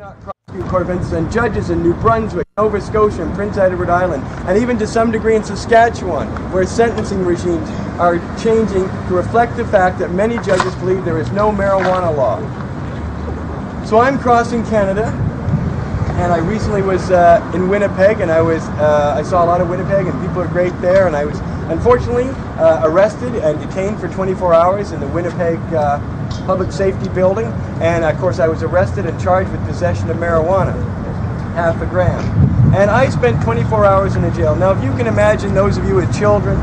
Court of Instances and judges in New Brunswick, Nova Scotia, and Prince Edward Island, and even to some degree in Saskatchewan, where sentencing regimes are changing to reflect the fact that many judges believe there is no marijuana law. So I'm crossing Canada, and I recently was in Winnipeg, and I saw a lot of Winnipeg, and people are great there, and I was unfortunately arrested and detained for 24 hours in the Winnipeg Public Safety Building, and of course I was arrested and charged with possession of marijuana, half a gram. And I spent 24 hours in a jail. Now if you can imagine, those of you with children,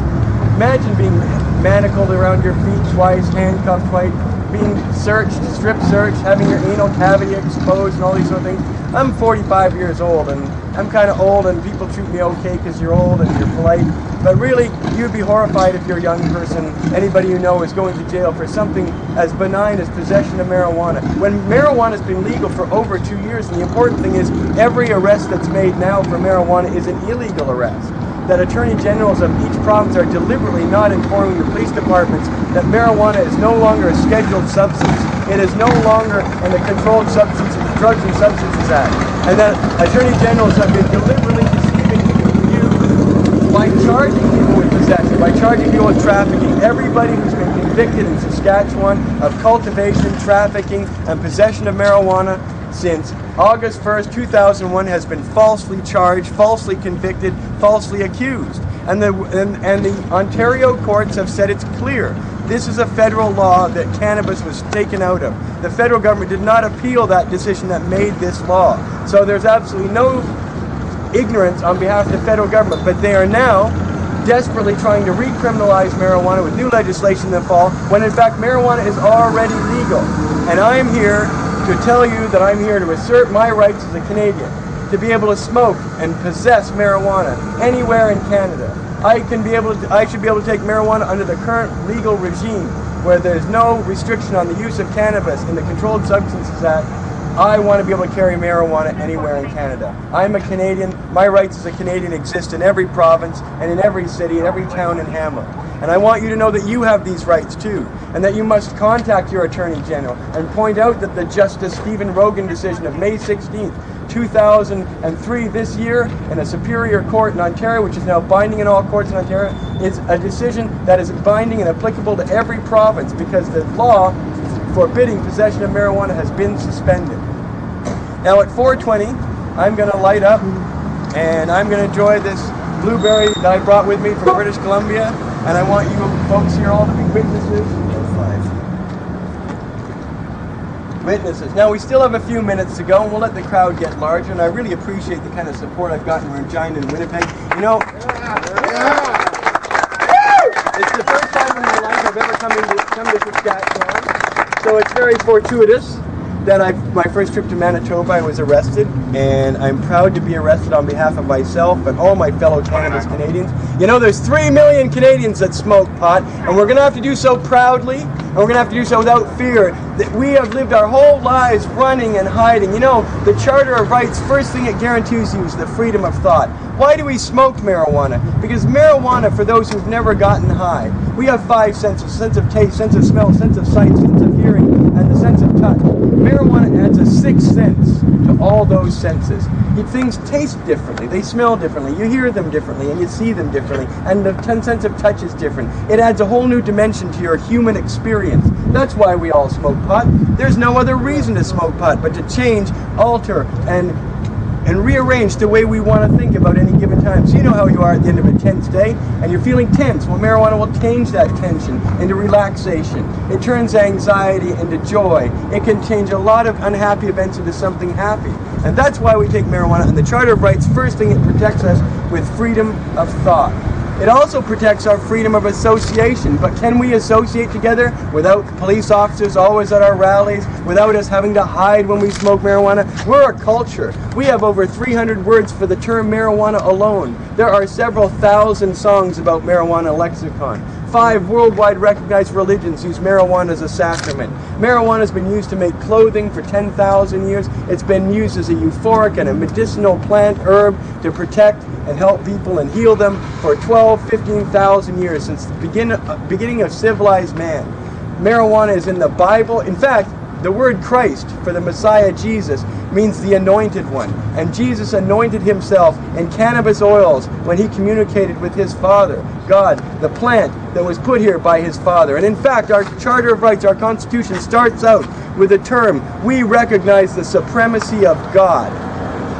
imagine being manacled around your feet twice, handcuffed twice, being searched, strip searched, having your anal cavity exposed and all these sort of things. I'm 45 years old, and I'm kind of old, and people treat me okay because you're old and you're polite. But really, you'd be horrified if you're a young person, anybody you know is going to jail for something as benign as possession of marijuana. When marijuana has been legal for over 2 years, and the important thing is every arrest that's made now for marijuana is an illegal arrest. That attorney generals of each province are deliberately not informing the police departments that marijuana is no longer a scheduled substance. It is no longer in the Controlled Substances, Drugs and Substances Act. And that attorney generals have been deliberately deceiving you by charging people with possession, by charging people with trafficking. Everybody who's been convicted in Saskatchewan of cultivation, trafficking, and possession of marijuana since August 1st, 2001 has been falsely charged, falsely convicted, falsely accused. And the Ontario courts have said it's clear. This is a federal law that cannabis was taken out of. The federal government did not appeal that decision that made this law. So there's absolutely no ignorance on behalf of the federal government, but they are now desperately trying to recriminalize marijuana with new legislation in the fall, when in fact marijuana is already legal. And I am here to tell you that I'm here to assert my rights as a Canadian, to be able to smoke and possess marijuana anywhere in Canada. I should be able to take marijuana under the current legal regime, where there's no restriction on the use of cannabis in the Controlled Substances Act. I want to be able to carry marijuana anywhere in Canada. I'm a Canadian. My rights as a Canadian exist in every province and in every city, in every town and hamlet. And I want you to know that you have these rights too, and that you must contact your Attorney General and point out that the Justice Stephen Rogan decision of May 16th, 2003 this year in a Superior Court in Ontario, which is now binding in all courts in Ontario, is a decision that is binding and applicable to every province, because the law forbidding possession of marijuana has been suspended. Now at 4:20, I'm going to light up and I'm going to enjoy this blueberry that I brought with me from British Columbia, and I want you folks here all to be witnesses. Witnesses. Now we still have a few minutes to go, and we'll let the crowd get larger, and I really appreciate the kind of support I've gotten in Regina and Winnipeg. You know, it's the first time in my life I've ever come to Saskatchewan, so it's very fortuitous that my first trip to Manitoba I was arrested, and I'm proud to be arrested on behalf of myself and all my fellow cannabis Canadians. You know, there's 3 million Canadians that smoke pot, and we're going to have to do so proudly, and we're going to have to do so without fear. That we have lived our whole lives running and hiding. You know, the Charter of Rights, first thing it guarantees you is the freedom of thought. Why do we smoke marijuana? Because marijuana, for those who've never gotten high, we have 5 senses: sense of taste, sense of smell, sense of sight, sense of hearing, and the sense of touch. Marijuana adds a 6th sense to all those senses. Things taste differently, they smell differently, you hear them differently, and you see them differently, and the sense of touch is different. It adds a whole new dimension to your human experience. That's why we all smoke pot. There's no other reason to smoke pot but to change, alter, and rearrange the way we want to think about any given time. So you know how you are at the end of a tense day, and you're feeling tense. Well, marijuana will change that tension into relaxation. It turns anxiety into joy. It can change a lot of unhappy events into something happy. And that's why we take marijuana. And the Charter of Rights, first thing, it protects us with freedom of thought. It also protects our freedom of association. But can we associate together without police officers always at our rallies, without us having to hide when we smoke marijuana? We're a culture. We have over 300 words for the term marijuana alone. There are several thousand songs about marijuana lexicon. 5 worldwide recognized religions use marijuana as a sacrament. Marijuana has been used to make clothing for 10,000 years. It's been used as a euphoric and a medicinal plant herb to protect and help people and heal them for 15,000 years, since the beginning of civilized man. Marijuana is in the Bible. In fact, the word Christ for the Messiah Jesus means the anointed one. And Jesus anointed himself in cannabis oils when he communicated with his Father, God, the plant that was put here by his Father. And in fact, our Charter of Rights, our Constitution, starts out with the term, we recognize the supremacy of God.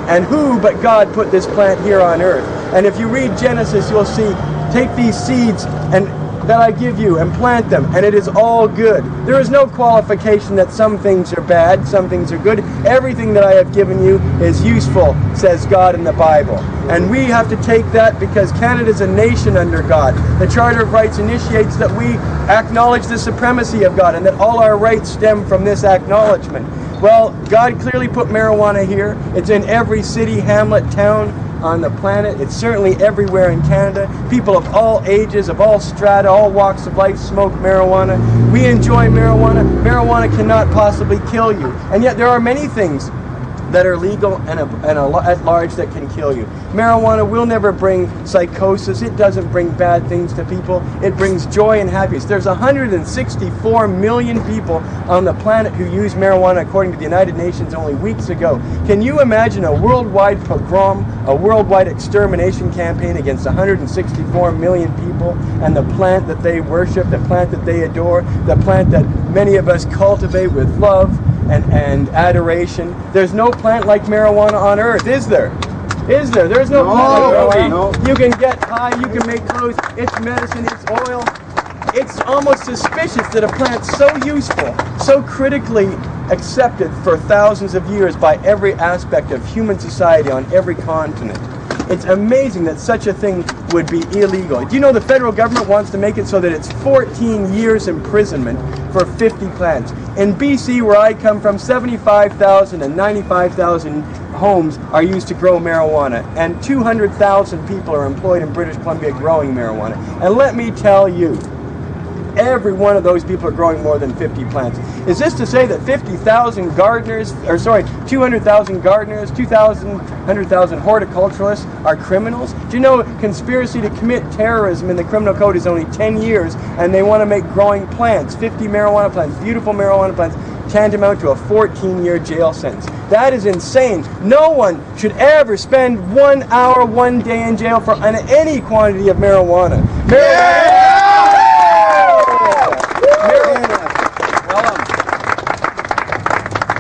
And who but God put this plant here on earth? And if you read Genesis, you'll see, take these seeds that I give you and plant them, and it is all good. There is no qualification that some things are bad, some things are good. Everything that I have given you is useful, says God in the Bible. And we have to take that because Canada is a nation under God. The Charter of Rights initiates that we acknowledge the supremacy of God and that all our rights stem from this acknowledgement. Well, God clearly put marijuana here. It's in every city, hamlet, town on the planet. It's certainly everywhere in Canada. People of all ages, of all strata, all walks of life smoke marijuana. We enjoy marijuana. Marijuana cannot possibly kill you. And yet there are many things that are legal and at large that can kill you. Marijuana will never bring psychosis. It doesn't bring bad things to people. It brings joy and happiness. There's 164 million people on the planet who use marijuana according to the United Nations only weeks ago. Can you imagine a worldwide pogrom, a worldwide extermination campaign against 164 million people and the plant that they worship, the plant that they adore, the plant that many of us cultivate with love and adoration? There's no plant like marijuana on earth, is there? Is there? There's no plant like marijuana. No. You can get high, you can make clothes, it's medicine, it's oil. It's almost suspicious that a plant so useful, so critically accepted for thousands of years by every aspect of human society on every continent. It's amazing that such a thing would be illegal. Do you know the federal government wants to make it so that it's 14 years imprisonment for 50 plants? In BC, where I come from, 75,000 and 95,000 homes are used to grow marijuana, and 200,000 people are employed in British Columbia growing marijuana. And let me tell you, every one of those people are growing more than 50 plants. Is this to say that 50,000 gardeners, or sorry, 200,000 gardeners, 100,000 horticulturalists are criminals? Do you know conspiracy to commit terrorism in the criminal code is only 10 years, and they want to make growing plants, 50 marijuana plants, beautiful marijuana plants, tantamount to a 14-year jail sentence. That is insane. No one should ever spend 1 hour, 1 day in jail for any quantity of marijuana.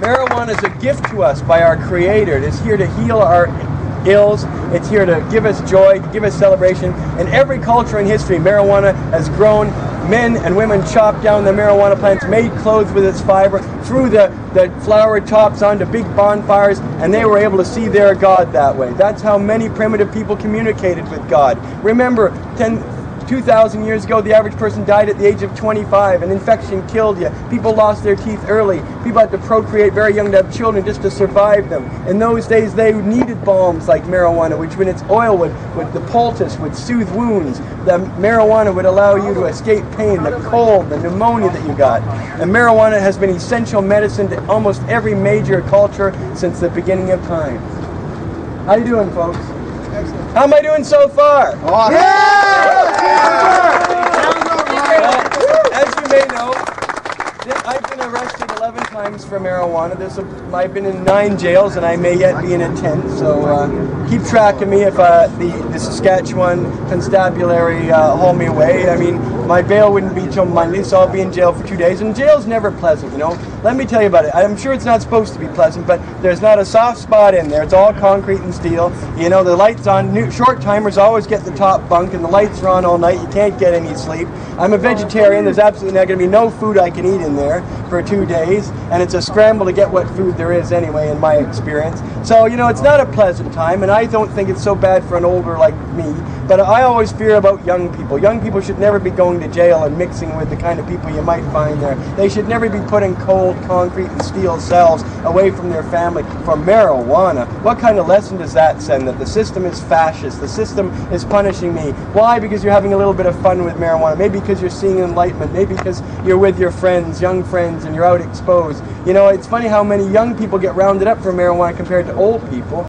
Marijuana is a gift to us by our Creator. It is here to heal our ills. It's here to give us joy, to give us celebration. In every culture in history, marijuana has grown. Men and women chopped down the marijuana plants, made clothes with its fiber, threw the flower tops onto big bonfires, and they were able to see their God that way. That's how many primitive people communicated with God. Remember, 2,000 years ago, the average person died at the age of 25. An infection killed you. People lost their teeth early. People had to procreate very young to have children just to survive them. In those days, they needed balms like marijuana, which when its oil the poultice would soothe wounds. The marijuana would allow you to escape pain, the cold, the pneumonia that you got. And marijuana has been essential medicine to almost every major culture since the beginning of time. How you doing, folks? Excellent. How am I doing so far? Awesome. As you may know, I've been arrested 11 times for marijuana. I've been in 9 jails, and I may yet be in a 10th. So keep track of me if the Saskatchewan constabulary haul me away. I mean, my bail wouldn't be till Monday, so I'll be in jail for 2 days. And jail's never pleasant, you know. Let me tell you about it. I'm sure it's not supposed to be pleasant, but there's not a soft spot in there. It's all concrete and steel. You know, the lights on. Short timers always get the top bunk, and the lights are on all night. You can't get any sleep. I'm a vegetarian. There's absolutely not going to be no food I can eat in there for 2 days, and it's a scramble to get what food there is anyway, in my experience. So, you know, it's not a pleasant time, and I don't think it's so bad for an older like me, but I always fear about young people. Young people should never be going to jail and mixing with the kind of people you might find there. They should never be put in cold concrete and steel cells away from their family for marijuana. What kind of lesson does that send? That the system is fascist, the system is punishing me. Why? Because you're having a little bit of fun with marijuana. Maybe because you're seeing enlightenment. Maybe because you're with your friends, young friends, and you're out exposed. You know, it's funny how many young people get rounded up for marijuana compared to old people.